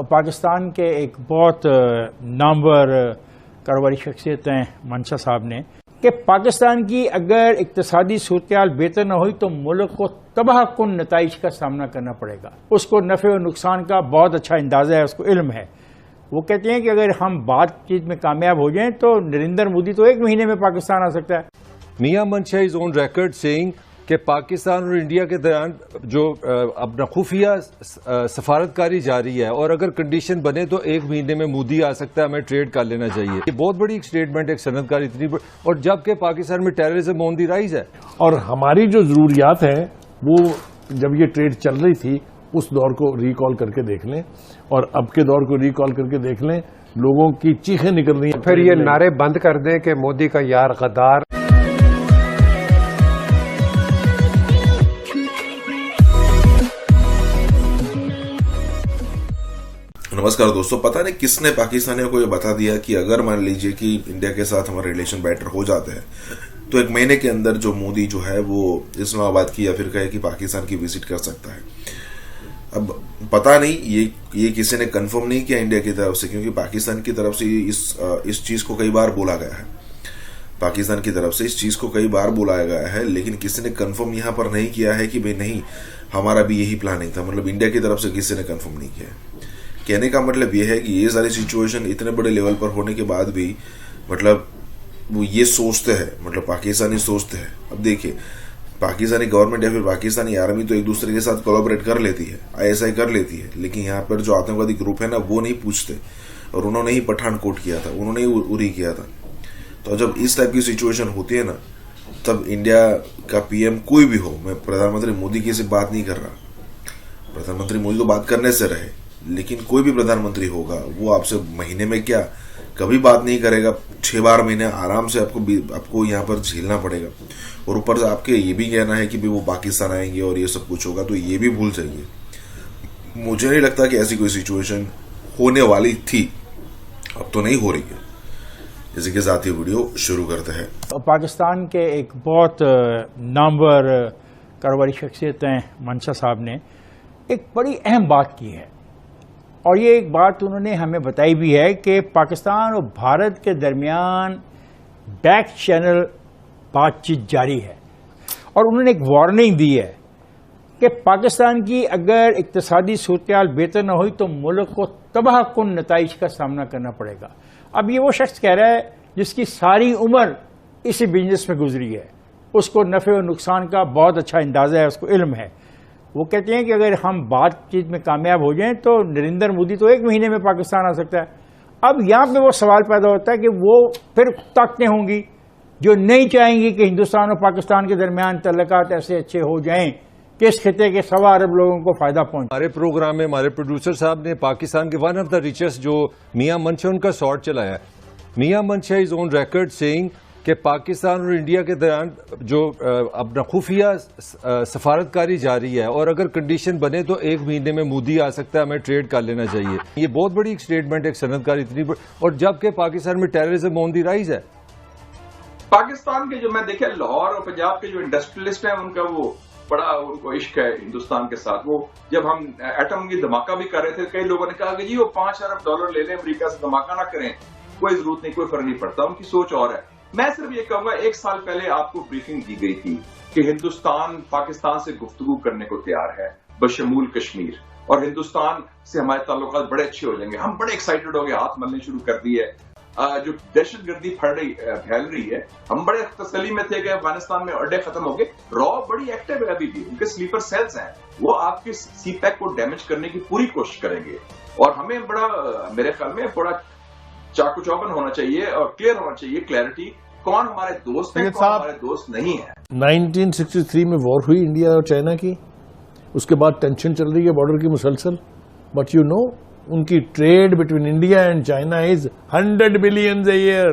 پاکستان کے ایک بہت نامور کاروباری شخصیت ہیں منشا صاحب نے کہ پاکستان کی اگر اقتصادی صورتحال بہتر نہ ہوئی تو ملک کو تباہ کن نتائج کا سامنا کرنا پڑے گا. اس کو نفع و نقصان کا بہت اچھا اندازہ ہے, اس کو علم ہے. وہ کہتے ہیں کہ اگر ہم بات چیز میں کامیاب ہو جائیں تو نریندر مودی تو 1 مہینے میں پاکستان آ سکتا ہے. میاں منشا از آن ریکارڈ سیئنگ کہ پاکستان اور انڈیا کے درمیان جو اپنا خفیہ سفارتکاری جاری ہے اور اگر کنڈیشن بنے تو 1 مہینے میں مودی آ سکتا ہے, ہمیں ٹریڈ کر لینا چاہیے. یہ بہت بڑی ایک سٹیٹمنٹ, ایک صنعت کاری اتنی بڑی, اور جبکہ پاکستان میں ٹیررزم آن دی رائز ہے. اور ہماری جو ضروریات ہیں وہ جب یہ ٹریڈ چل رہی تھی اس دور کو ریکال کر کے دیکھ لیں اور اب کے دور کو ریکال کر کے دیکھ لیں. لوگوں کی چیخیں نکل رہی ہیں. پھر یہ نعرے بند کر دیں کہ مودی کا یار غدار. نمسکار دوستو, پتہ نہیں کس نے پاکستانیوں کو یہ بتا دیا کہ اگر مان لیجئے کہ انڈیا کے ساتھ ہمارے ریلیشن بیٹر ہو جاتے ہیں تو 1 مہینے کے اندر جو مودی جو ہے وہ اسلام آباد کی یا پھر کہے کہ پاکستان کی وزٹ کر سکتا ہے. اب پتہ نہیں یہ کسی نے کنفرم نہیں کیا انڈیا کی طرف سے, کیونکہ پاکستان کی طرف سے اس چیز کو کئی بار بولا گیا ہے. پاکستان کی طرف سے اس چیز کو کئی بار بلایا گیا ہے, لیکن کسی نے کنفرم یہاں پر نہیں کیا ہے کہ بھئی نہیں ہمارا بھی یہی پلاننگ تھا. مطلب انڈیا کی طرف سے کسی نے کنفرم نہیں کیا ہے. کہنے کا مطلب یہ ہے کہ یہ ساری سچویشن اتنے بڑے لیول پر ہونے کے بعد بھی مطلب وہ یہ سوچتے ہیں, مطلب پاکستانی سوچتے ہیں. اب دیکھیں پاکستانی گورنمنٹ یا پھر پاکستانی آرمی تو ایک دوسرے کے ساتھ کولیبریٹ کر لیتی ہے, ISI کر لیتی ہے, لیکن یہاں پر جو آتنکوادی گروپ ہے نا وہ نہیں پوچھتے. اور انہوں نے ہی پٹھان کوٹ کیا تھا, انہوں نے ہی اری کیا تھا. تو جب اس ٹائپ کی سچویشن ہوتی ہے نا تب انڈیا کا PM کوئی بھی ہو, میں پردھان منتری مودی کی سے بات نہیں کر رہا, پردھان منتری مودی تو بات کرنے سے رہے, لیکن کوئی بھی پردھان منتری ہوگا وہ آپ سے مہینے میں کیا کبھی بات نہیں کرے گا. 6-12 مہینے آرام سے آپ کو یہاں پر جھیلنا پڑے گا. اور اوپر سے آپ کے یہ بھی کہنا ہے کہ وہ پاکستان آئیں گے اور یہ سب کچھ ہوگا, تو یہ بھی بھول جائیے. مجھے نہیں لگتا کہ ایسی کوئی سچویشن ہونے والی تھی, اب تو نہیں ہو رہی ہے. اسی کے ساتھ یہ ویڈیو شروع کرتے ہیں. پاکستان کے ایک بہت نامور کاروباری شخصیت ہیں منشا صاحب نے ایک بڑی اہم بات کی ہے, اور یہ ایک بات انہوں نے ہمیں بتائی بھی ہے کہ پاکستان اور بھارت کے درمیان بیک چینل بات چیت جاری ہے. اور انہوں نے ایک وارننگ دی ہے کہ پاکستان کی اگر اقتصادی صورتحال بہتر نہ ہوئی تو ملک کو تباہ کن نتائج کا سامنا کرنا پڑے گا. اب یہ وہ شخص کہہ رہا ہے جس کی ساری عمر اسی بزنس میں گزری ہے, اس کو نفع و نقصان کا بہت اچھا اندازہ ہے, اس کو علم ہے. وہ کہتے ہیں کہ اگر ہم بات چیت میں کامیاب ہو جائیں تو نریندر مودی تو 1 مہینے میں پاکستان آ سکتا ہے. اب یہاں پہ وہ سوال پیدا ہوتا ہے کہ وہ پھر طاقتیں ہوں گی جو نہیں چاہیں گی کہ ہندوستان اور پاکستان کے درمیان تعلقات ایسے اچھے ہو جائیں کہ اس خطے کے 1.25 ارب لوگوں کو فائدہ پہنچے. ہمارے پروگرام میں ہمارے پروڈیوسر صاحب نے پاکستان کے ون آف دا ریچسٹ جو میاں منشا ان کا شارٹ چلایا ہے. میاں منشا از آن ریکارڈ سیئنگ کہ پاکستان اور انڈیا کے درمیان جو اپنا خفیہ سفارتکاری جاری ہے اور اگر کنڈیشن بنے تو 1 مہینے میں مودی آ سکتا ہے, ہمیں ٹریڈ کر لینا چاہیے. یہ بہت بڑی ایک سٹیٹمنٹ, ایک صنعت کاری اتنی بڑی, اور جبکہ پاکستان میں ٹیررزم آن دی رائز ہے. پاکستان کے جو میں دیکھے لاہور اور پنجاب کے جو انڈسٹریلسٹ ہیں ان کا وہ بڑا ان کو عشق ہے ہندوستان کے ساتھ. وہ جب ہم ایٹم کی دھماکہ بھی کر رہے تھے کئی لوگوں نے کہا کہ جی وہ $5 ارب لے لیں, امریکہ سے دھماکہ نہ کریں, کوئی ضرورت نہیں, کوئی فرق نہیں پڑتا. ان کی سوچ اور ہے. میں صرف یہ کہوں گا 1 سال پہلے آپ کو بریفنگ دی گئی تھی کہ ہندوستان پاکستان سے گفتگو کرنے کو تیار ہے بشمول کشمیر, اور ہندوستان سے ہمارے تعلقات بڑے اچھے ہو جائیں گے. ہم بڑے ایکسائٹڈ ہو گئے, ہاتھ ملنے شروع کر دیے. جو دہشت گردی پھیل رہی ہے, ہم بڑے تسلی میں تھے کہ افغانستان میں اڈے ختم ہو گئے. را بڑی ایکٹیو ہے ابھی بھی, ان کے سلیپر سیلز ہیں, وہ آپ کے سی پیک کو ڈیمیج کرنے کی پوری کوشش کریں گے. اور ہمیں بڑا میرے خیال میں بڑا چاقو چوبند ہونا چاہیے اور کلیئر ہونا چاہیے کلیئرٹی کون ہمارے دوست ہیں, کون ہمارے دوست نہیں ہیں. 1963 میں وار ہوئی انڈیا اور چائنا کی, اس کے بعد ٹینشن چل رہی ہے بارڈر کی مسلسل. بٹ ان کی trade between India and China is 100 billion a year,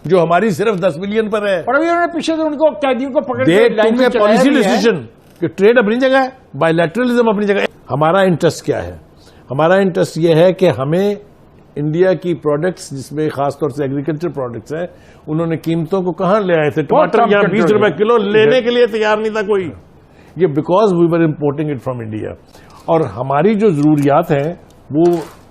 جو ہماری صرف 10 بلین پر ہے. اور ابھی انہوں نے پیچھے سے ان کو قیدیوں کو پکڑ کے پالیسی ڈیسیژن کہ ٹریڈ اپنی جگہ ہے, بائی لیٹرلزم اپنی جگہ ہے. ہمارا انٹرسٹ کیا ہے؟ ہمارا انٹرسٹ یہ ہے کہ ہمیں انڈیا کی پروڈکٹس, جس میں خاص طور سے ایگریکلچر پروڈکٹس ہیں, انہوں نے قیمتوں کو کہاں لے آئے تھے؟ ٹماٹر یہاں 20 روپے کلو لینے کے لیے تیار نہیں تھا کوئی. یہ because we were importing it from India. اور ہماری جو ضروریات ہیں وہ